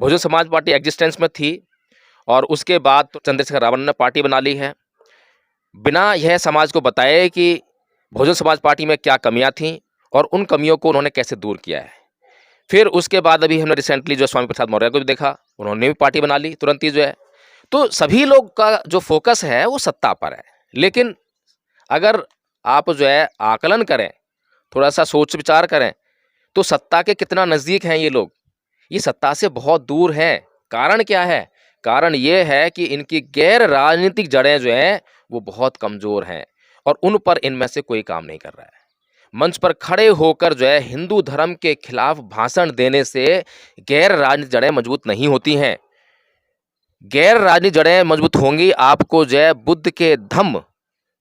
Bahujan Samaj party existence में थी और उसके बाद तो चंद्रशेखर रावण ने पार्टी बना ली है, बिना यह समाज को बताए कि बहुजन समाज पार्टी में क्या कमियां थीं और उन कमियों को उन्होंने कैसे दूर किया है। फिर उसके बाद अभी हमने रिसेंटली जो स्वामी प्रसाद मौर्य को भी देखा, उन्होंने भी पार्टी बना ली तुरंत ही जो है। तो सभी लोग का जो फोकस है वो सत्ता पर है, लेकिन अगर आप जो है आकलन करें, थोड़ा सा सोच विचार करें, तो सत्ता के कितना नज़दीक हैं ये लोग, ये सत्ता से बहुत दूर हैं। कारण क्या है? कारण ये है कि इनकी गैर राजनीतिक जड़ें जो हैं वो बहुत कमज़ोर हैं और उन पर इनमें से कोई काम नहीं कर रहा है। मंच पर खड़े होकर जो है हिंदू धर्म के खिलाफ भाषण देने से गैर राजनीतिक जड़ें मजबूत नहीं होती हैं। गैर राजनीतिक जड़ें मजबूत होंगी आपको जो है बुद्ध के धम्म,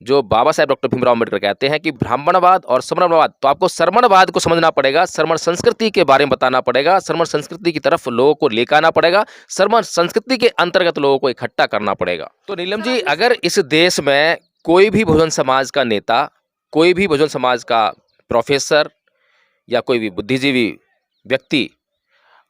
जो बाबा साहेब डॉक्टर भीमराव अम्बेडकर कहते हैं कि ब्राह्मणवाद और श्रमणवाद, तो आपको श्रमणवाद को समझना पड़ेगा, श्रमण संस्कृति के बारे में बताना पड़ेगा, श्रमण संस्कृति की तरफ लोगों को लेकर आना पड़ेगा, श्रमण संस्कृति के अंतर्गत लोगों को इकट्ठा करना पड़ेगा। तो नीलम जी, अगर इस देश में कोई भी बहुजन समाज का नेता, कोई भी बहुजन समाज का प्रोफेसर या कोई भी बुद्धिजीवी व्यक्ति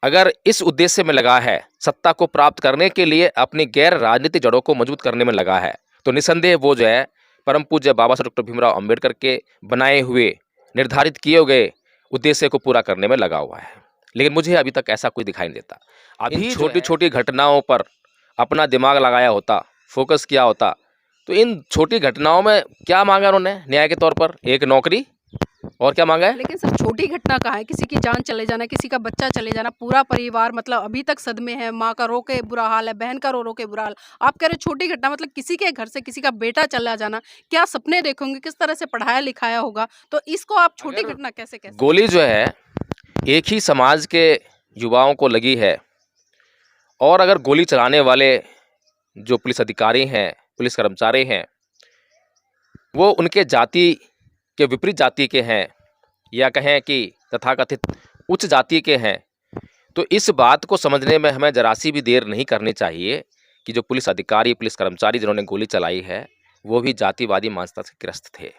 अगर इस उद्देश्य में लगा है, सत्ता को प्राप्त करने के लिए अपनी गैर राजनीतिक जड़ों को मजबूत करने में लगा है, तो निसंदेह वो जो है परम पूज्य बाबा साहब डॉक्टर भीमराव अम्बेडकर के बनाए हुए निर्धारित किए गए उद्देश्य को पूरा करने में लगा हुआ है। लेकिन मुझे अभी तक ऐसा कोई दिखाई नहीं देता। अभी छोटी छोटी घटनाओं पर अपना दिमाग लगाया होता, फोकस किया होता, तो इन छोटी घटनाओं में क्या मांगा उन्होंने न्याय के तौर पर? एक नौकरी, और क्या मांगा है? लेकिन सर छोटी घटना कहाँ है, किसी की जान चले जाना, किसी का बच्चा चले जाना, पूरा परिवार मतलब अभी तक सदमे है, माँ का रो के बुरा हाल है, बहन का रो रो के बुरा हाल। आप कह रहे छोटी घटना, मतलब किसी के घर से किसी का बेटा चला जाना, क्या सपने देखोगे, किस तरह से पढ़ाया लिखाया होगा, तो इसको आप छोटी घटना कैसे कह सकते? गोली जो है एक ही समाज के युवाओं को लगी है और अगर गोली चलाने वाले जो पुलिस अधिकारी हैं, पुलिस कर्मचारी हैं, वो उनके जाति के विपरीत जाति के हैं या कहें कि तथाकथित उच्च जाति के हैं, तो इस बात को समझने में हमें जरा सी भी देर नहीं करनी चाहिए कि जो पुलिस अधिकारी, पुलिस कर्मचारी जिन्होंने गोली चलाई है, वो भी जातिवादी मानसिकता से ग्रस्त थे।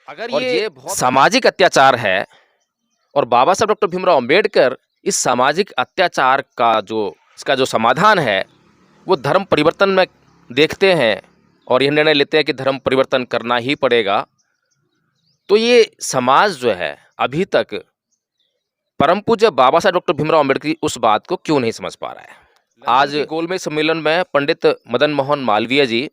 अगर ये सामाजिक अत्याचार है और बाबा साहब डॉक्टर भीमराव अम्बेडकर इस सामाजिक अत्याचार का इसका जो समाधान है वो धर्म परिवर्तन में देखते हैं और यह निर्णय लेते हैं कि धर्म परिवर्तन करना ही पड़ेगा, तो ये समाज जो है अभी तक परम पूज्य बाबा साहब डॉक्टर भीमराव अम्बेडकर की उस बात को क्यों नहीं समझ पा रहा है। आज गोलमेज सम्मेलन में पंडित मदन मोहन मालवीय जी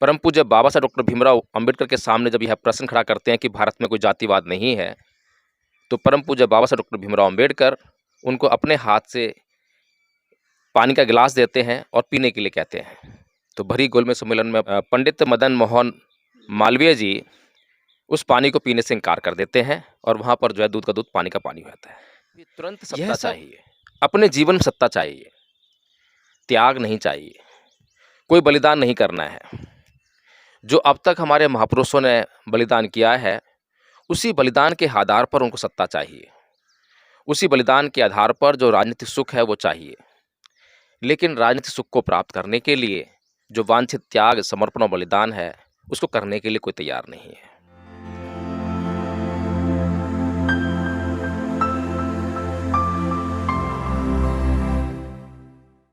परम पूज्य बाबा साहब डॉक्टर भीमराव अम्बेडकर के सामने जब यह प्रश्न खड़ा करते हैं कि भारत में कोई जातिवाद नहीं है, तो परम पूज्य बाबा साहब डॉक्टर भीमराव अम्बेडकर उनको अपने हाथ से पानी का गिलास देते हैं और पीने के लिए कहते हैं। तो भरी गोलमेज सम्मेलन में पंडित मदन मोहन मालवीय जी उस पानी को पीने से इनकार कर देते हैं और वहाँ पर जो है दूध का दूध पानी का पानी हो जाता है। तुरंत सत्ता चाहिए, अपने जीवन में सत्ता चाहिए, त्याग नहीं चाहिए, कोई बलिदान नहीं करना है। जो अब तक हमारे महापुरुषों ने बलिदान किया है, उसी बलिदान के आधार पर उनको सत्ता चाहिए, उसी बलिदान के आधार पर जो राजनीतिक सुख है वो चाहिए। लेकिन राजनीतिक सुख को प्राप्त करने के लिए जो वांछित त्याग, समर्पण और बलिदान है, उसको करने के लिए कोई तैयार नहीं है।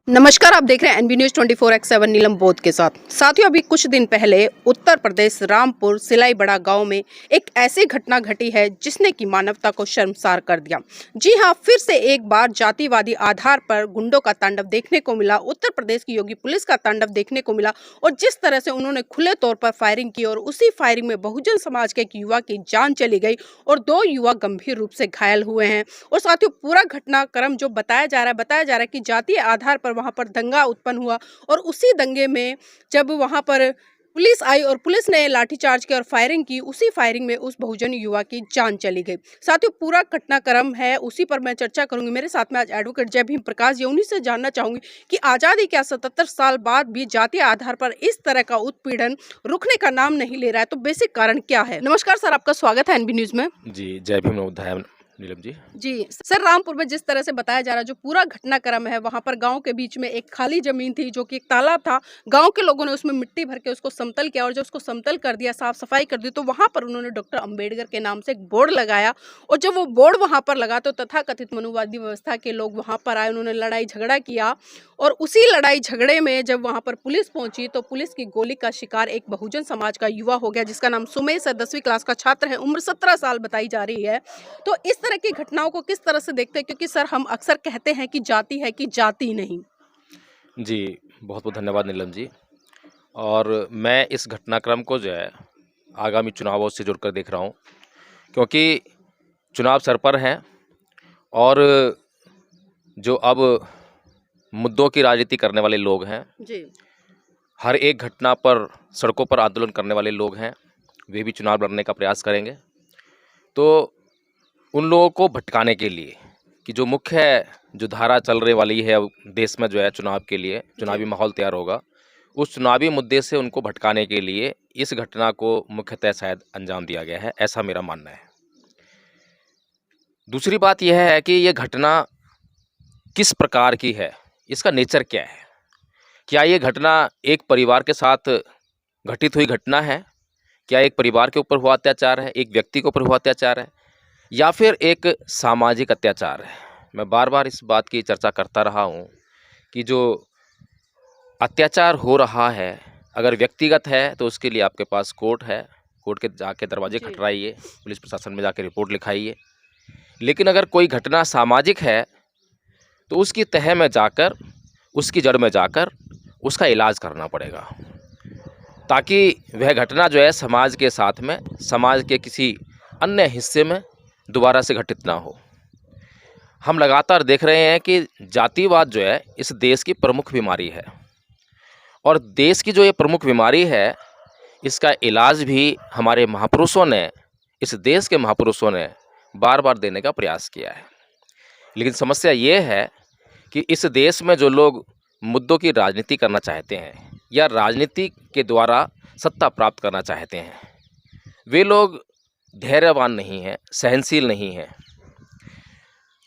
नमस्कार, आप देख रहे हैं एनबी न्यूज 24x7 नीलम बोध के साथ। साथियों, अभी कुछ दिन पहले उत्तर प्रदेश रामपुर सिलाई बड़ा गांव में एक ऐसी घटना घटी है जिसने की मानवता को शर्मसार कर दिया। जी हां, फिर से एक बार जातिवादी आधार पर गुंडों का तांडव देखने को मिला, उत्तर प्रदेश की योगी पुलिस का तांडव देखने को मिला और जिस तरह से उन्होंने खुले तौर पर फायरिंग की और उसी फायरिंग में बहुजन समाज के एक युवा की जान चली गई और 2 युवा गंभीर रूप से घायल हुए हैं। और साथियों, पूरा घटनाक्रम जो बताया जा रहा है कि जातीय आधार पर वहां पर दंगा उत्पन्न हुआ और उसी दंगे में जब वहां पर पुलिस आई और पुलिस ने लाठीचार्ज किया और फायरिंग की, उसी फायरिंग में उस बहुजन युवा की जान चली गई। साथियों, पूरा घटनाक्रम है, उसी पर मैं चर्चा करूंगी। मेरे साथ में आज एडवोकेट जय भीम प्रकाश जी, उन्हीं से जानना चाहूंगी कि आजादी क्या 77 साल बाद भी जातीय आधार पर इस तरह का उत्पीड़न रुकने का नाम नहीं ले रहा है, तो बेसिक कारण क्या है? नमस्कार सर, आपका स्वागत है एनबी न्यूज में। जी, जय भीम। नीलम जी। जी, सर रामपुर में जिस तरह से बताया जा रहा है जो पूरा घटनाक्रम है वहाँ पर गाँव के बीच में एक खाली ज़मीन थी जो कि एक तालाब था। गाँव के लोगों ने उसमें मिट्टी भर के उसको समतल किया और जब उसको समतल कर दिया, साफ-सफाई कर दी तो वहाँ पर उन्होंने डॉक्टर अंबेडकर के नाम से एक बोर्ड लगाया और जब वो बोर्ड वहाँ पर लगा तो तथाकथित मनुवादी व्यवस्था के लोग वहाँ पर आए, उन्होंने लड़ाई-झगड़ा किया और उसी लड़ाई-झगड़े में जब वहाँ पर पुलिस पहुँची तो पुलिस की गोली का शिकार एक बहुजन समाज का युवा हो गया जिसका नाम सुमेश है, 10वीं क्लास का छात्र है, उम्र 17 साल बताई जा रही है। तो इस तरह की घटनाओं को किस तरह से देखते हैं? क्योंकि सर हम अक्सर कहते हैं कि जाति है कि जाति नहीं। जी, बहुत-बहुत धन्यवाद नीलम जी। और मैं इस घटनाक्रम को जो है आगामी चुनावों से जोड़कर देख रहा हूँ, क्योंकि चुनाव सर पर हैं और जो अब मुद्दों की राजनीति करने वाले लोग हैं, जी, हर एक घटना पर सड़कों पर आंदोलन करने वाले लोग हैं, वे भी चुनाव लड़ने का प्रयास करेंगे। तो उन लोगों को भटकाने के लिए कि जो मुख्य जो धारा चल रही वाली है देश में जो है चुनाव के लिए, चुनावी माहौल तैयार होगा, उस चुनावी मुद्दे से उनको भटकाने के लिए इस घटना को मुख्यतः शायद अंजाम दिया गया है, ऐसा मेरा मानना है। दूसरी बात यह है कि ये घटना किस प्रकार की है, इसका नेचर क्या है? क्या ये घटना एक परिवार के साथ घटित हुई घटना है? क्या एक परिवार के ऊपर हुआ अत्याचार है, एक व्यक्ति के ऊपर हुआ अत्याचार है, या फिर एक सामाजिक अत्याचार है? मैं बार-बार इस बात की चर्चा करता रहा हूँ कि जो अत्याचार हो रहा है, अगर व्यक्तिगत है तो उसके लिए आपके पास कोर्ट है, कोर्ट के जाके दरवाजे जी। खटखटाइए, पुलिस प्रशासन में जाके रिपोर्ट लिखाइए। लेकिन अगर कोई घटना सामाजिक है, तो उसकी तह में जाकर, उसकी जड़ में जाकर उसका इलाज करना पड़ेगा, ताकि वह घटना जो है समाज के साथ में, समाज के किसी अन्य हिस्से में दोबारा से घटित ना हो। हम लगातार देख रहे हैं कि जातिवाद जो है इस देश की प्रमुख बीमारी है और देश की जो ये प्रमुख बीमारी है, इसका इलाज भी हमारे महापुरुषों ने, इस देश के महापुरुषों ने बार-बार देने का प्रयास किया है। लेकिन समस्या ये है कि इस देश में जो लोग मुद्दों की राजनीति करना चाहते हैं या राजनीति के द्वारा सत्ता प्राप्त करना चाहते हैं, वे लोग धैर्यवान नहीं हैं, सहनशील नहीं हैं।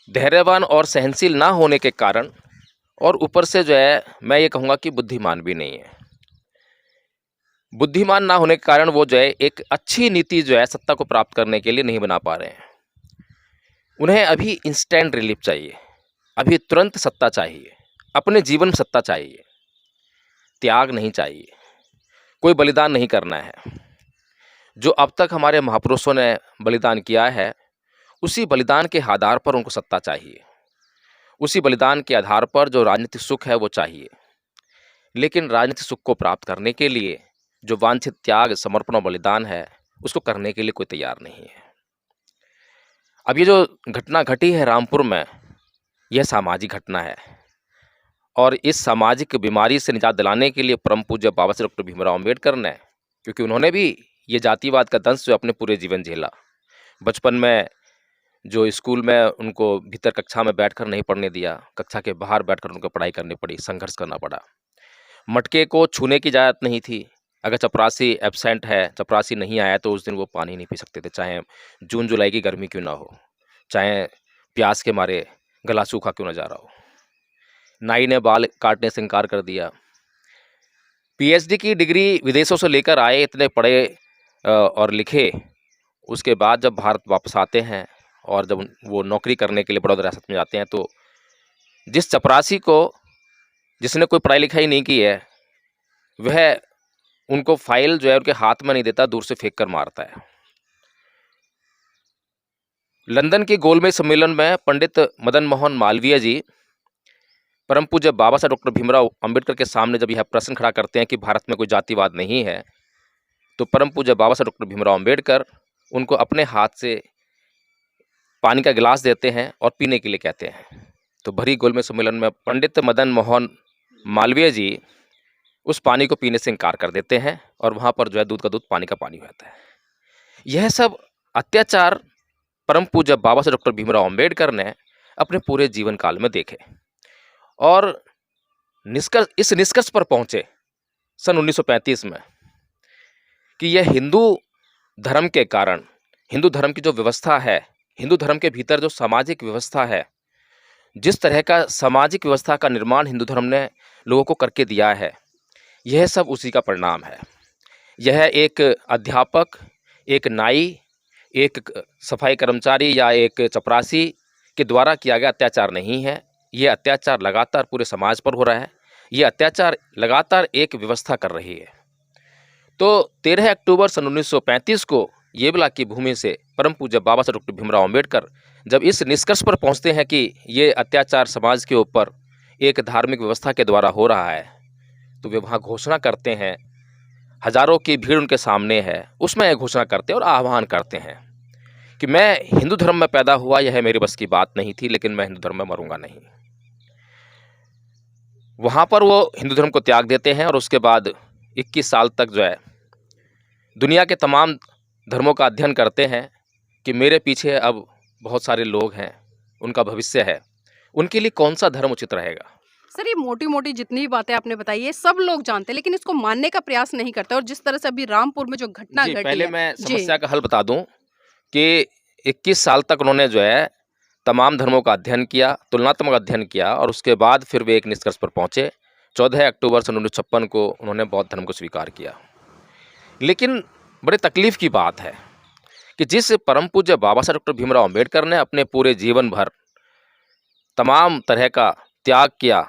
धैर्यवान और सहनशील ना होने के कारण और ऊपर से जो है मैं ये कहूँगा कि बुद्धिमान भी नहीं है। बुद्धिमान ना होने के कारण वो जो है एक अच्छी नीति जो है सत्ता को प्राप्त करने के लिए नहीं बना पा रहे हैं। उन्हें अभी इंस्टेंट रिलीफ चाहिए, अभी तुरंत सत्ता चाहिए, अपने जीवन में सत्ता चाहिए, त्याग नहीं चाहिए, कोई बलिदान नहीं करना है। जो अब तक हमारे महापुरुषों ने बलिदान किया है, उसी बलिदान के आधार पर उनको सत्ता चाहिए, उसी बलिदान के आधार पर जो राजनीतिक सुख है वो चाहिए। लेकिन राजनीतिक सुख को प्राप्त करने के लिए जो वांछित त्याग, समर्पण और बलिदान है, उसको करने के लिए कोई तैयार नहीं है। अब ये जो घटना घटी है रामपुर में, यह सामाजिक घटना है और इस सामाजिक बीमारी से निजात दिलाने के लिए परम पूज्य बाबा साहब डॉक्टर भीमराव अम्बेडकर ने, क्योंकि उन्होंने भी ये जातिवाद का दंश जो अपने पूरे जीवन झेला। बचपन में जो स्कूल में उनको भीतर कक्षा में बैठकर नहीं पढ़ने दिया, कक्षा के बाहर बैठकर उनको पढ़ाई करनी पड़ी, संघर्ष करना पड़ा। मटके को छूने की इजाज़त नहीं थी। अगर चपरासी एब्सेंट है, चपरासी नहीं आया तो उस दिन वो पानी नहीं पी सकते थे, चाहे जून जुलाई की गर्मी क्यों ना हो, चाहे प्यास के मारे गला सूखा क्यों ना जा रहा हो। नाई ने बाल काटने से इनकार कर दिया। पीएचडी की डिग्री विदेशों से लेकर आए, इतने पढ़े और लिखे, उसके बाद जब भारत वापस आते हैं और जब वो नौकरी करने के लिए बड़ौदा रियासत में जाते हैं, तो जिस चपरासी को, जिसने कोई पढ़ाई लिखाई नहीं की है, वह उनको फाइल जो है उनके हाथ में नहीं देता, दूर से फेंक कर मारता है। लंदन के गोलमेज सम्मेलन में पंडित मदन मोहन मालवीय जी परम पूज्य बाबा साहब डॉक्टर भीमराव अंबेडकर के सामने जब यह प्रश्न खड़ा करते हैं कि भारत में कोई जातिवाद नहीं है, तो परम पूज्य बाबा साहब डॉक्टर भीमराव अंबेडकर उनको अपने हाथ से पानी का गिलास देते हैं और पीने के लिए कहते हैं। तो भरी गोलमेज सम्मेलन में पंडित मदन मोहन मालवीय जी उस पानी को पीने से इनकार कर देते हैं और वहाँ पर जो है दूध का दूध, पानी का पानी हो जाता है। यह सब अत्याचार परम पूज्य बाबा साहब डॉक्टर भीमराव अंबेडकर ने अपने पूरे जीवन काल में देखे और इस निष्कर्ष पर पहुँचे सन 1935 में कि यह हिंदू धर्म के कारण, हिंदू धर्म की जो व्यवस्था है हिंदू धर्म के भीतर जो सामाजिक व्यवस्था है, जिस तरह का सामाजिक व्यवस्था का निर्माण हिंदू धर्म ने लोगों को करके दिया है, यह सब उसी का परिणाम है। यह एक अध्यापक, एक नाई, एक सफाई कर्मचारी या एक चपरासी के द्वारा किया गया अत्याचार नहीं है। ये अत्याचार लगातार पूरे समाज पर हो रहा है। ये अत्याचार लगातार एक व्यवस्था कर रही है। तो 13 अक्टूबर सन 1935 को येवला की भूमि से परम पूज्य बाबा साहब डॉक्टर भीमराव अम्बेडकर जब इस निष्कर्ष पर पहुंचते हैं कि ये अत्याचार समाज के ऊपर एक धार्मिक व्यवस्था के द्वारा हो रहा है, तो वे वहाँ घोषणा करते हैं। हजारों की भीड़ उनके सामने है, उसमें एक घोषणा करते हैं और आह्वान करते हैं कि मैं हिंदू धर्म में पैदा हुआ, यह मेरे बस की बात नहीं थी, लेकिन मैं हिंदू धर्म में मरूंगा नहीं। वहाँ पर वो हिंदू धर्म को त्याग देते हैं और उसके बाद 21 साल तक जो है दुनिया के तमाम धर्मों का अध्ययन करते हैं कि मेरे पीछे अब बहुत सारे लोग हैं, उनका भविष्य है, उनके लिए कौन सा धर्म उचित रहेगा। सर, ये मोटी मोटी जितनी भी बातें आपने बताई ये सब लोग जानते हैं, लेकिन इसको मानने का प्रयास नहीं करते। और जिस तरह से अभी रामपुर में जो घटना जी, घटी पहले है, मैं जी समस्या का हल बता दूं कि 21 साल तक उन्होंने जो है तमाम धर्मों का अध्ययन किया, तुलनात्मक अध्ययन किया और उसके बाद फिर वे एक निष्कर्ष पर पहुंचे। 14 अक्टूबर सन 1956 को उन्होंने बौद्ध धर्म को स्वीकार किया। लेकिन बड़े तकलीफ की बात है कि जिस परम पूज्य बाबा साहब डॉक्टर भीमराव अम्बेडकर ने अपने पूरे जीवन भर तमाम तरह का त्याग किया,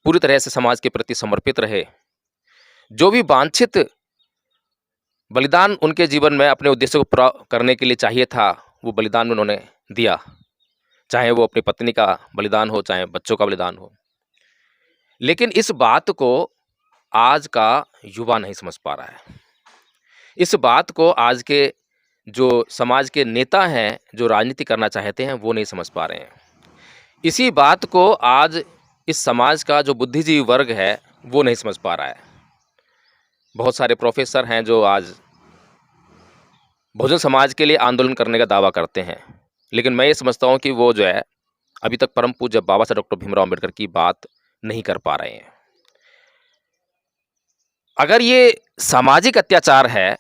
पूरी तरह से समाज के प्रति समर्पित रहे, जो भी वांछित बलिदान उनके जीवन में अपने उद्देश्य को पूरा करने के लिए चाहिए था, वो बलिदान उन्होंने दिया, चाहे वो अपनी पत्नी का बलिदान हो, चाहे बच्चों का बलिदान हो। लेकिन इस बात को आज का युवा नहीं समझ पा रहा है। इस बात को आज के जो समाज के नेता हैं, जो राजनीति करना चाहते हैं, वो नहीं समझ पा रहे हैं। इसी बात को आज इस समाज का जो बुद्धिजीवी वर्ग है, वो नहीं समझ पा रहा है। बहुत सारे प्रोफेसर हैं जो आज बहुजन समाज के लिए आंदोलन करने का दावा करते हैं, लेकिन मैं ये समझता हूँ कि वो जो है अभी तक परम पूज्य बाबा साहब डॉक्टर भीमराव अम्बेडकर की बात नहीं कर पा रहे हैं। अगर ये सामाजिक अत्याचार है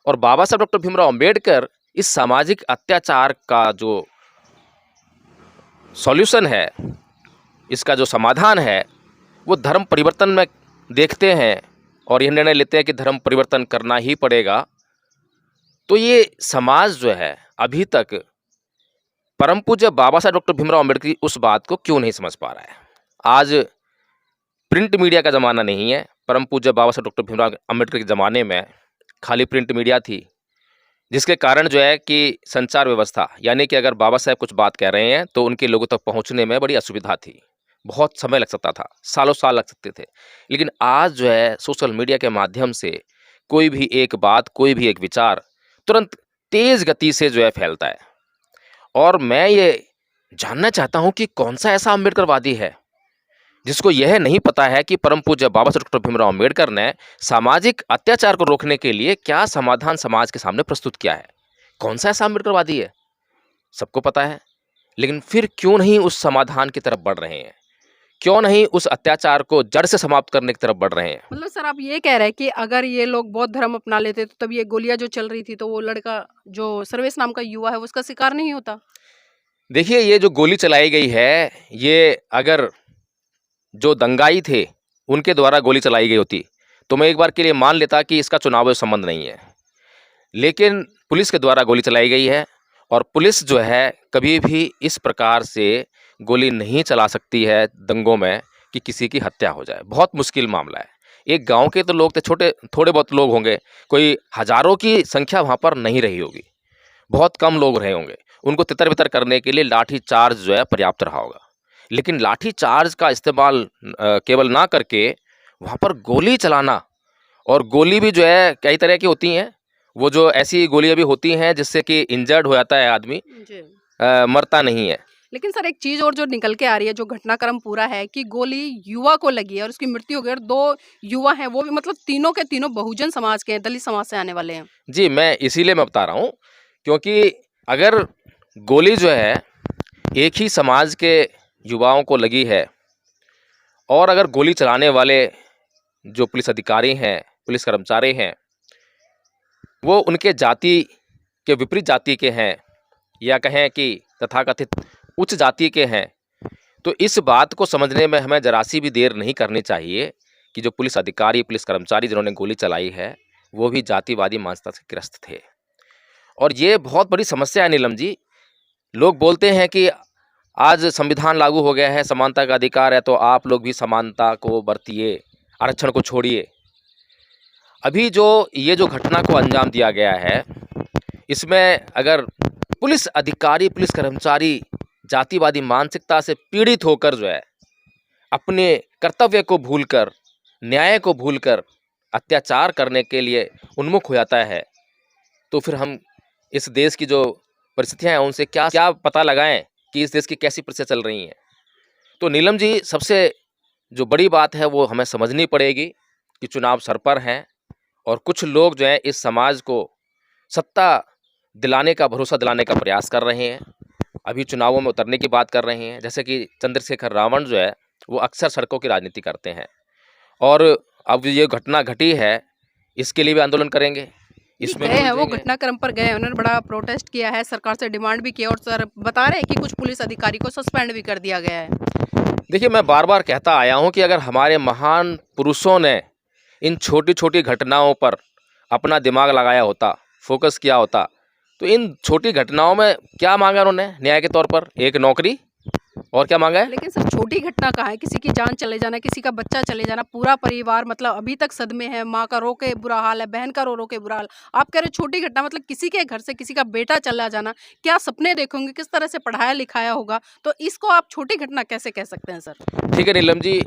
और बाबा साहब डॉक्टर भीमराव अम्बेडकर इस सामाजिक अत्याचार का जो सॉल्यूशन है, इसका जो समाधान है, वो धर्म परिवर्तन में देखते हैं और यह निर्णय लेते हैं कि धर्म परिवर्तन करना ही पड़ेगा, तो ये समाज जो है अभी तक परम पूज्य बाबा साहब डॉक्टर भीमराव अम्बेडकर की उस बात को क्यों नहीं समझ पा रहा है। आज प्रिंट मीडिया का ज़माना नहीं है। परम पूज्य बाबा साहब डॉक्टर भीमराव अम्बेडकर के ज़माने में खाली प्रिंट मीडिया थी, जिसके कारण जो है कि संचार व्यवस्था, यानी कि अगर बाबा साहब कुछ बात कह रहे हैं तो उनके लोगों तक पहुंचने में बड़ी असुविधा थी, बहुत समय लग सकता था, सालों साल लग सकते थे। लेकिन आज जो है सोशल मीडिया के माध्यम से कोई भी एक बात, कोई भी एक विचार तुरंत तेज़ गति से जो है फैलता है। और मैं ये जानना चाहता हूँ कि कौन सा ऐसा अम्बेडकरवादी है जिसको यह नहीं पता है कि परम पूज्य बाबा साहब डॉक्टर भीमराव अम्बेडकर ने सामाजिक अत्याचार को रोकने के लिए क्या समाधान समाज के सामने प्रस्तुत किया है। कौन सा ऐसा अम्बेडकरवादी है, सबको पता है, लेकिन फिर क्यों नहीं उस समाधान की तरफ बढ़ रहे हैं, क्यों नहीं उस अत्याचार को जड़ से समाप्त करने की तरफ बढ़ रहे हैं। मतलब सर, आप ये कह रहे हैं कि अगर ये लोग बौद्ध धर्म अपना लेते तो तब ये गोलियां जो चल रही थी तो वो लड़का जो सर्वेश नाम का युवा है वो उसका शिकार नहीं होता। देखिए, ये जो गोली चलाई गई है, ये अगर जो दंगाई थे उनके द्वारा गोली चलाई गई होती तो मैं एक बार के लिए मान लेता कि इसका चुनाव से संबंध नहीं है। लेकिन पुलिस के द्वारा गोली चलाई गई है और पुलिस जो है कभी भी इस प्रकार से गोली नहीं चला सकती है दंगों में कि किसी की हत्या हो जाए। बहुत मुश्किल मामला है। एक गांव के तो लोग थे, छोटे थोड़े बहुत लोग होंगे, कोई हजारों की संख्या वहाँ पर नहीं रही होगी, बहुत कम लोग रहे होंगे। उनको तितर बितर करने के लिए लाठी चार्ज जो है पर्याप्त रहा होगा। लेकिन लाठी चार्ज का इस्तेमाल केवल ना करके वहाँ पर गोली चलाना, और गोली भी जो है कई तरह की होती हैं, वो जो ऐसी गोलियां भी होती हैं जिससे कि इंजर्ड हो जाता है आदमी, मरता नहीं है। लेकिन सर, एक चीज और जो निकल के आ रही है, जो घटनाक्रम पूरा है कि गोली युवा को लगी है और उसकी मृत्यु हो गई और 2 युवा हैं, वो भी मतलब तीनों के तीनों बहुजन समाज के हैं, दलित समाज से आने वाले हैं। जी, मैं इसीलिए मैं बता रहा हूँ क्योंकि अगर गोली जो है एक ही समाज के युवाओं को लगी है और अगर गोली चलाने वाले जो पुलिस अधिकारी हैं, पुलिस कर्मचारी हैं, वो उनके जाति के विपरीत जाति के हैं, या कहें कि तथाकथित उच्च जाति के हैं, तो इस बात को समझने में हमें जरा सी भी देर नहीं करनी चाहिए कि जो पुलिस अधिकारी, पुलिस कर्मचारी जिन्होंने गोली चलाई है, वो भी जातिवादी मानसिकता से ग्रस्त थे। और ये बहुत बड़ी समस्या है नीलम जी। लोग बोलते हैं कि आज संविधान लागू हो गया है, समानता का अधिकार है, तो आप लोग भी समानता को बरतिए, आरक्षण को छोड़िए। अभी ये जो घटना को अंजाम दिया गया है, इसमें अगर पुलिस अधिकारी, पुलिस कर्मचारी जातिवादी मानसिकता से पीड़ित होकर जो है अपने कर्तव्य को भूलकर, न्याय को भूलकर अत्याचार करने के लिए उन्मुख हो जाता है, तो फिर हम इस देश की जो परिस्थितियां हैं उनसे क्या पता लगाएं कि इस देश की कैसी परिस्थितियां चल रही हैं। तो नीलम जी, सबसे जो बड़ी बात है वो हमें समझनी पड़ेगी कि चुनाव सर पर हैं और कुछ लोग जो हैं इस समाज को सत्ता दिलाने का, भरोसा दिलाने का प्रयास कर रहे हैं। अभी चुनावों में उतरने की बात कर रहे हैं, जैसे कि चंद्रशेखर रावण जो है वो अक्सर सड़कों की राजनीति करते हैं और अब ये घटना घटी है, इसके लिए भी आंदोलन करेंगे। इसमें गए हैं, वो घटनाक्रम पर गए, उन्होंने बड़ा प्रोटेस्ट किया है, सरकार से डिमांड भी किया और सर बता रहे हैं कि कुछ पुलिस अधिकारी को सस्पेंड भी कर दिया गया है। देखिए, मैं बार बार कहता आया हूं कि अगर हमारे महान पुरुषों ने इन छोटी छोटी घटनाओं पर अपना दिमाग लगाया होता, फोकस किया होता, तो इन छोटी घटनाओं में क्या मांगा उन्होंने न्याय के तौर पर? एक नौकरी, और क्या मांगा है? लेकिन सर छोटी घटना कहाँ है, किसी की जान चले जाना, किसी का बच्चा चले जाना, पूरा परिवार मतलब अभी तक सदमे है, माँ का रो के बुरा हाल है, बहन का रो रो के बुरा हाल। आप कह रहे छोटी घटना, मतलब किसी के घर से किसी का बेटा चला जाना, क्या सपने देखोगे, किस तरह से पढ़ाया लिखाया होगा, तो इसको आप छोटी घटना कैसे कह सकते हैं सर? ठीक है नीलम जी,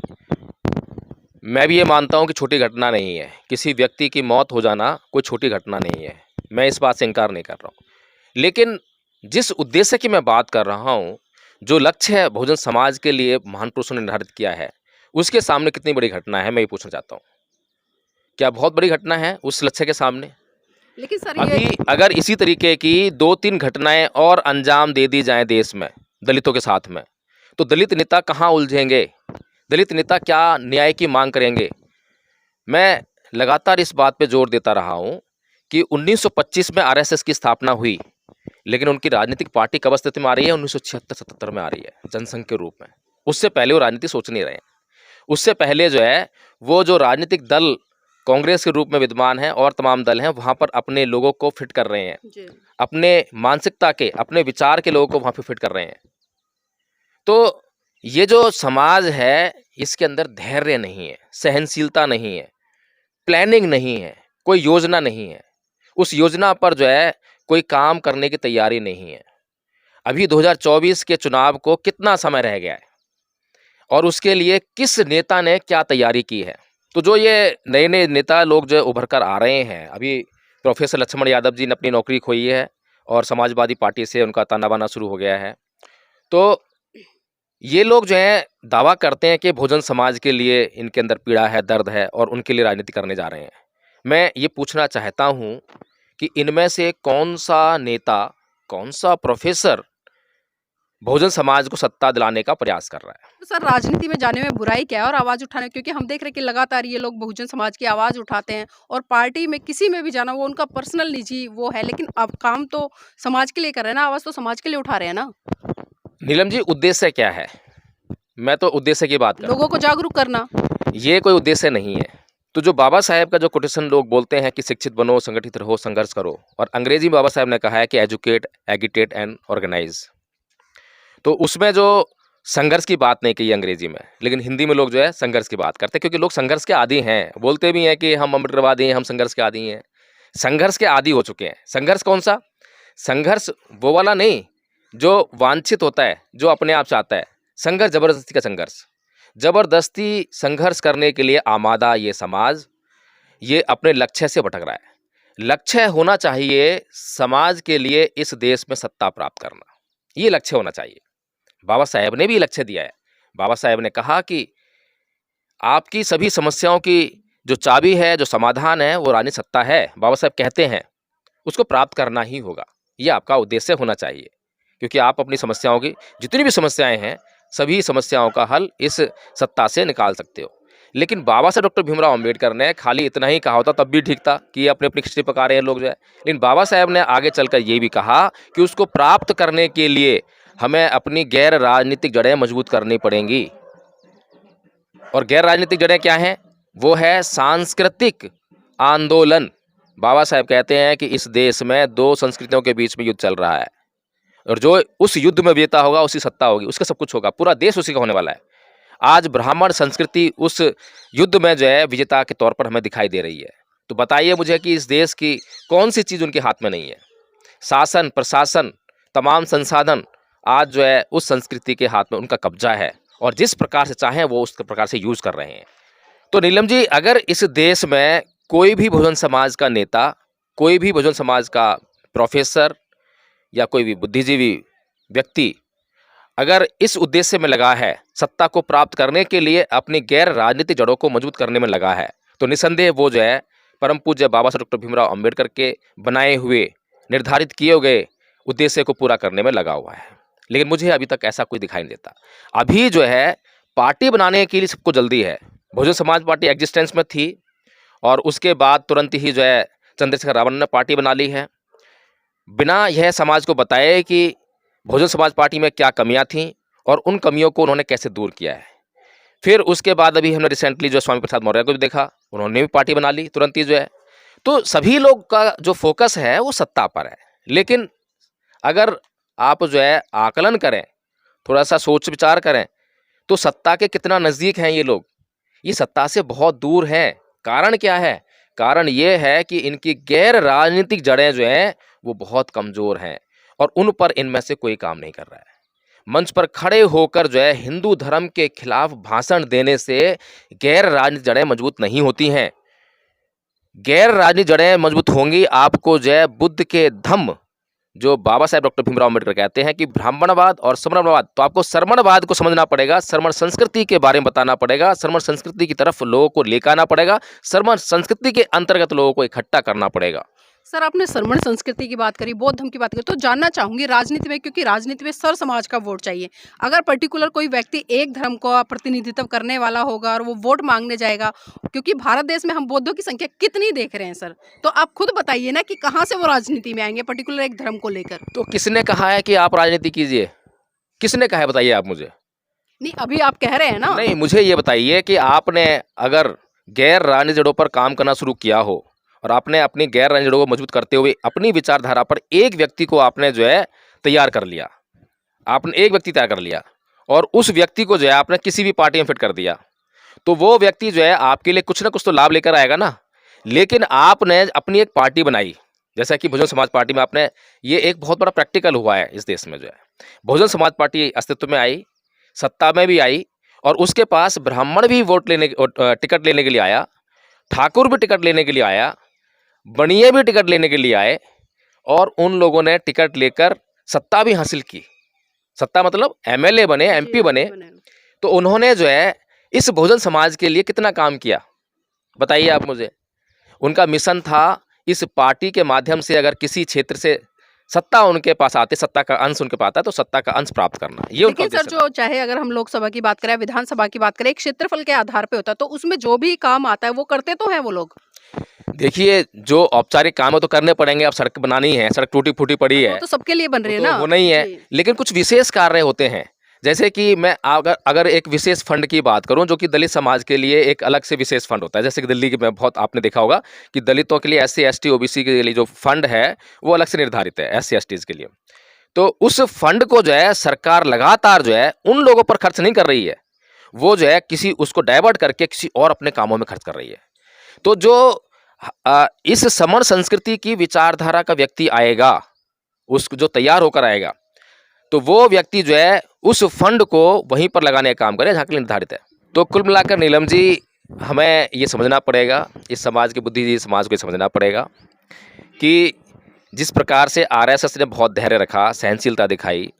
मैं भी ये मानता हूँ कि छोटी घटना नहीं है। किसी व्यक्ति की मौत हो जाना कोई छोटी घटना नहीं है, मैं इस बात से इनकार नहीं कर रहा हूँ। लेकिन जिस उद्देश्य की मैं बात कर रहा हूँ, जो लक्ष्य है बहुजन समाज के लिए महान पुरुषों ने निर्धारित किया है, उसके सामने कितनी बड़ी घटना है, मैं ये पूछना चाहता हूँ। क्या बहुत बड़ी घटना है उस लक्ष्य के सामने? लेकिन सर अभी अगर इसी तरीके की 2-3 घटनाएं और अंजाम दे दी जाएं देश में दलितों के साथ में, तो दलित नेता कहाँ उलझेंगे? दलित नेता क्या न्याय की मांग करेंगे? मैं लगातार इस बात पे जोर देता रहा हूँ कि 1925 में आरएसएस की स्थापना हुई, लेकिन उनकी राजनीतिक पार्टी कब अस्तित्व में आ रही है? 1976-77 में आ रही है जनसंघ के रूप में। उससे पहले वो राजनीति सोच नहीं रहे हैं। उससे पहले जो है वो जो राजनीतिक दल कांग्रेस के रूप में विद्यमान है और तमाम दल हैं, वहाँ पर अपने लोगों को फिट कर रहे हैं, अपने मानसिकता के, अपने विचार के लोगों को वहाँ पे फिट कर रहे हैं। तो ये जो समाज है इसके अंदर धैर्य नहीं है, सहनशीलता नहीं है, प्लानिंग नहीं है, कोई योजना नहीं है, उस योजना पर जो है कोई काम करने की तैयारी नहीं है। अभी 2024 के चुनाव को कितना समय रह गया है और उसके लिए किस नेता ने क्या तैयारी की है? तो जो ये नए नए नेता लोग जो उभर कर आ रहे हैं, अभी प्रोफेसर लक्ष्मण यादव जी ने अपनी नौकरी खोई है और समाजवादी पार्टी से उनका ताना बाना शुरू हो गया है। तो ये लोग जो हैं दावा करते हैं कि बहुजन समाज के लिए इनके अंदर पीड़ा है, दर्द है और उनके लिए राजनीति करने जा रहे हैं। मैं ये पूछना चाहता हूँ कि इनमें से कौन सा नेता, कौन सा प्रोफेसर बहुजन समाज को सत्ता दिलाने का प्रयास कर रहा है? तो सर राजनीति में जाने में बुराई क्या है और आवाज़ उठाने, क्योंकि हम देख रहे हैं कि लगातार ये लोग बहुजन समाज की आवाज़ उठाते हैं और पार्टी में किसी में भी जाना वो उनका पर्सनल निजी वो है, लेकिन अब काम तो समाज के लिए कर रहे हैं ना, आवाज़ तो समाज के लिए उठा रहे हैं ना। नीलम जी, उद्देश्य क्या है? मैं तो उद्देश्य की बात कर रहा हूं। लोगों को जागरूक करना। ये कोई उद्देश्य नहीं है। तो जो बाबा साहेब का जो कोटेशन लोग बोलते हैं कि शिक्षित बनो, संगठित रहो, संघर्ष करो, और अंग्रेजी में बाबा साहेब ने कहा है कि एजुकेट, एगिटेट एंड ऑर्गेनाइज। तो उसमें जो संघर्ष की बात नहीं कही अंग्रेजी में, लेकिन हिंदी में लोग जो है संघर्ष की बात करते हैं, क्योंकि लोग संघर्ष के आदी हैं। बोलते भी हैं कि हम अमृतवादी हैं, हम संघर्ष के आदी हैं, संघर्ष के आदी हो चुके हैं। संघर्ष कौन सा? संघर्ष वो वाला नहीं जो वांछित होता है, जो अपने आप चाहता है। संघर्ष जबरदस्ती का संघर्ष, जबरदस्ती संघर्ष करने के लिए आमादा ये समाज, ये अपने लक्ष्य से भटक रहा है। लक्ष्य होना चाहिए समाज के लिए इस देश में सत्ता प्राप्त करना, ये लक्ष्य होना चाहिए। बाबा साहेब ने भी लक्ष्य दिया है। बाबा साहेब ने कहा कि आपकी सभी समस्याओं की जो चाबी है, जो समाधान है, वो रानी सत्ता है। बाबा साहेब कहते हैं उसको प्राप्त करना ही होगा, ये आपका उद्देश्य होना चाहिए, क्योंकि आप अपनी समस्याओं की जितनी भी समस्याएं हैं, सभी समस्याओं का हल इस सत्ता से निकाल सकते हो। लेकिन बाबा साहब डॉक्टर भीमराव अम्बेडकर ने खाली इतना ही कहा होता तब भी ठीक था कि अपनी अपनी खिचड़ी पका रहे हैं लोग जो है। लेकिन बाबा साहब ने आगे चलकर ये भी कहा कि उसको प्राप्त करने के लिए हमें अपनी गैर राजनीतिक जड़ें मजबूत करनी पड़ेंगी। और गैर राजनीतिक जड़ें क्या हैं? वो है सांस्कृतिक आंदोलन। बाबा साहब कहते हैं कि इस देश में दो संस्कृतियों के बीच में युद्ध चल रहा है और जो उस युद्ध में विजेता होगा उसकी सत्ता होगी, उसका सब कुछ होगा, पूरा देश उसी का होने वाला है। आज ब्राह्मण संस्कृति उस युद्ध में जो है विजेता के तौर पर हमें दिखाई दे रही है। तो बताइए मुझे कि इस देश की कौन सी चीज़ उनके हाथ में नहीं है? शासन, प्रशासन, तमाम संसाधन आज जो है उस संस्कृति के हाथ में उनका कब्जा है और जिस प्रकार से चाहें वो उस प्रकार से यूज़ कर रहे हैं। तो नीलम जी, अगर इस देश में कोई भी बहुजन समाज का नेता, कोई भी बहुजन समाज का प्रोफेसर या कोई भी बुद्धिजीवी व्यक्ति अगर इस उद्देश्य में लगा है, सत्ता को प्राप्त करने के लिए अपनी गैर राजनीतिक जड़ों को मजबूत करने में लगा है, तो निसंदेह वो जो है परम पूज्य बाबा साहब डॉक्टर भीमराव अम्बेडकर के बनाए हुए निर्धारित किए गए उद्देश्य को पूरा करने में लगा हुआ है। लेकिन मुझे अभी तक ऐसा कोई दिखाई नहीं देता। अभी जो है पार्टी बनाने के लिए सबको जल्दी है। बहुजन समाज पार्टी एग्जिस्टेंस में थी और उसके बाद तुरंत ही जो है चंद्रशेखर रावण ने पार्टी बना ली है, बिना यह समाज को बताए कि बहुजन समाज पार्टी में क्या कमियां थीं और उन कमियों को उन्होंने कैसे दूर किया है। फिर उसके बाद अभी हमने रिसेंटली जो स्वामी प्रसाद मौर्य को भी देखा, उन्होंने भी पार्टी बना ली तुरंत ही जो है। तो सभी लोग का जो फोकस है वो सत्ता पर है। लेकिन अगर आप जो है आकलन करें, थोड़ा सा सोच विचार करें, तो सत्ता के कितना नज़दीक हैं ये लोग? ये सत्ता से बहुत दूर हैं। कारण क्या है? कारण ये है कि इनकी गैर राजनीतिक जड़ें जो हैं वो बहुत कमज़ोर हैं और उन पर इनमें से कोई काम नहीं कर रहा है। मंच पर खड़े होकर जो है हिंदू धर्म के खिलाफ भाषण देने से गैर राजनीतिक जड़ें मजबूत नहीं होती हैं। गैर राजनीतिक जड़ें मजबूत होंगी आपको जो है बुद्ध के धम्म, जो बाबा साहब डॉक्टर भीमराव अम्बेडकर कहते हैं कि ब्राह्मणवाद और श्रमणवाद, तो आपको श्रमणवाद को समझना पड़ेगा, श्रमण संस्कृति के बारे में बताना पड़ेगा, श्रमण संस्कृति की तरफ लोगों को लेकर आना पड़ेगा, श्रमण संस्कृति के अंतर्गत लोगों को इकट्ठा करना पड़ेगा। सर, आपने श्रमण संस्कृति की बात करी, बौद्ध धर्म की बात करी, तो जानना चाहूंगी राजनीति में, क्योंकि राजनीति में सर समाज का वोट चाहिए। अगर पर्टिकुलर कोई व्यक्ति एक धर्म का प्रतिनिधित्व करने वाला होगा और वो वोट मांगने जाएगा, क्योंकि भारत देश में हम बौद्धों की संख्या कितनी देख रहे हैं सर, तो आप खुद बताइए ना कि कहाँ से वो राजनीति में आएंगे पर्टिकुलर एक धर्म को लेकर। तो किसने कहा है कि आप राजनीति कीजिए? किसने कहा है, बताइए आप मुझे। नहीं, अभी आप कह रहे हैं ना। नहीं, मुझे ये बताइए कि आपने अगर गैर राजनीतिक जड़ों पर काम करना शुरू किया हो और आपने अपनी गैर राजनीतिक जड़ों को मजबूत करते हुए अपनी विचारधारा पर एक व्यक्ति को आपने जो है तैयार कर लिया, आपने एक व्यक्ति तैयार कर लिया और उस व्यक्ति को जो है आपने किसी भी पार्टी में फिट कर दिया, तो वो व्यक्ति जो है आपके लिए कुछ ना कुछ तो लाभ लेकर आएगा ना। लेकिन आपने अपनी एक पार्टी बनाई, जैसा कि बहुजन समाज पार्टी में आपने, ये एक बहुत बड़ा प्रैक्टिकल हुआ है इस देश में जो है। बहुजन समाज पार्टी अस्तित्व में आई, सत्ता में भी आई और उसके पास ब्राह्मण भी टिकट लेने के लिए आया, ठाकुर भी टिकट लेने के लिए आया, बनिए भी टिकट लेने के लिए आए और उन लोगों ने टिकट लेकर सत्ता भी हासिल की। सत्ता मतलब एमएलए बने, एमपी बने। तो उन्होंने जो है इस बहुजन समाज के लिए कितना काम किया, बताइए आप मुझे। उनका मिशन था इस पार्टी के माध्यम से अगर किसी क्षेत्र से सत्ता उनके पास आते, सत्ता का अंश उनके पास आता है, तो सत्ता का अंश प्राप्त करना, ये उनका लेकिन सर, जो चाहे अगर हम लोकसभा की बात करें, विधानसभा की बात करें, एक क्षेत्रफल के आधार पे होता है, तो उसमें जो भी काम आता है वो करते तो हैं वो लोग। देखिए, जो औपचारिक काम है तो करने पड़ेंगे। अब सड़क बनानी है, सड़क टूटी फूटी पड़ी है, वो तो सबके लिए बन रही है तो ना, वो नहीं है। लेकिन कुछ विशेष कार्य होते हैं, जैसे कि मैं अगर एक विशेष फंड की बात करूं, जो कि दलित समाज के लिए एक अलग से विशेष फंड होता है। जैसे कि दिल्ली के में बहुत आपने देखा होगा कि दलितों के लिए, SC ST OBC के लिए जो फंड है वो अलग से निर्धारित है SC STs के लिए। तो उस फंड को जो है सरकार लगातार जो है उन लोगों पर खर्च नहीं कर रही है, वो जो है किसी उसको डाइवर्ट करके किसी और अपने कामों में खर्च कर रही है। तो जो इस समण संस्कृति की विचारधारा का व्यक्ति आएगा, उसको जो तैयार होकर आएगा, तो वो व्यक्ति जो है उस फंड को वहीं पर लगाने का काम करे जहाँ के लिए निर्धारित है। तो कुल मिलाकर नीलम जी, हमें ये समझना पड़ेगा, इस समाज के बुद्धिजीवी समाज को ये समझना पड़ेगा कि जिस प्रकार से RSS ने बहुत धैर्य रखा, सहनशीलता दिखाई,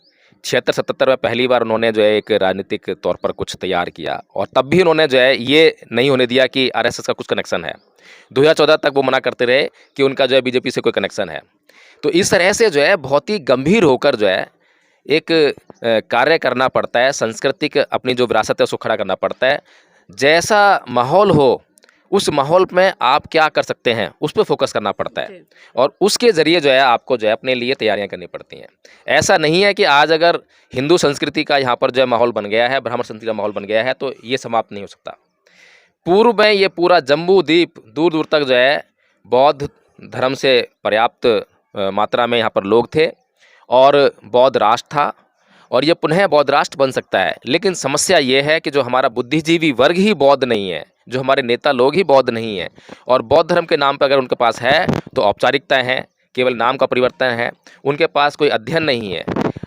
76-77 में पहली बार उन्होंने जो है एक राजनीतिक तौर पर कुछ तैयार किया और तब भी उन्होंने जो है ये नहीं होने दिया कि RSS का कुछ कनेक्शन है। 2014 तक वो मना करते रहे कि उनका जो है बीजेपी से कोई कनेक्शन है। तो इस तरह से जो है बहुत ही गंभीर होकर जो है एक कार्य करना पड़ता है, सांस्कृतिक अपनी जो विरासत है उसको खड़ा करना पड़ता है। जैसा माहौल हो उस माहौल में आप क्या कर सकते हैं उस पे फोकस करना पड़ता है और उसके ज़रिए जो है आपको जो है अपने लिए तैयारियां करनी पड़ती हैं। ऐसा नहीं है कि आज अगर हिंदू संस्कृति का यहाँ पर जो है माहौल बन गया है, ब्राह्मण संस्कृति का माहौल बन गया है तो ये समाप्त नहीं हो सकता। पूर्व में ये पूरा जम्बू द्वीप दूर दूर तक जो है बौद्ध धर्म से पर्याप्त मात्रा में यहाँ पर लोग थे और बौद्ध राष्ट्र था और ये पुनः बौद्ध राष्ट्र बन सकता है। लेकिन समस्या ये है कि जो हमारा बुद्धिजीवी वर्ग ही बौद्ध नहीं है, जो हमारे नेता लोग ही बौद्ध नहीं हैं और बौद्ध धर्म के नाम पर अगर उनके पास है तो औपचारिकताएं हैं, केवल नाम का परिवर्तन है, उनके पास कोई अध्ययन नहीं है।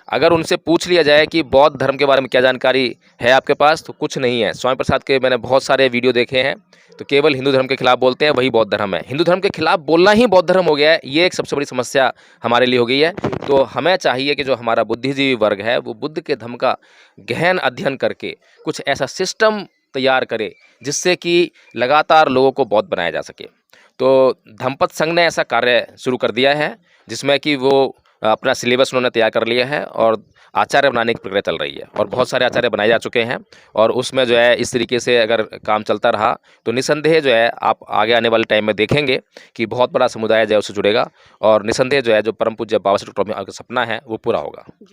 अगर उनसे पूछ लिया जाए कि बौद्ध धर्म के बारे में क्या जानकारी है आपके पास, तो कुछ नहीं है। स्वामी प्रसाद के मैंने बहुत सारे वीडियो देखे हैं, तो केवल हिंदू धर्म के खिलाफ बोलते हैं, वही बौद्ध धर्म है। हिंदू धर्म के खिलाफ बोलना ही बौद्ध धर्म हो गया है, ये एक सबसे बड़ी समस्या हमारे लिए हो गई है। तो हमें चाहिए कि जो हमारा बुद्धिजीवी वर्ग है वो बुद्ध के धर्म का गहन अध्ययन करके कुछ ऐसा सिस्टम तैयार करे जिससे कि लगातार लोगों को बौद्ध बनाया जा सके। तो धम्मपद संघ ने ऐसा कार्य शुरू कर दिया है जिसमें कि वो अपना सिलेबस उन्होंने तैयार कर लिया है और आचार्य बनाने की प्रक्रिया चल रही है और बहुत सारे आचार्य बनाए जा चुके हैं और उसमें जो है इस तरीके से अगर काम चलता रहा तो निसंदेह जो है आप आगे आने वाले टाइम में देखेंगे कि बहुत बड़ा समुदाय जो है उससे जुड़ेगा और निसंदेह जो है जो परम पूज्य बाबा साहेब डॉक्टर का सपना है वो पूरा होगा।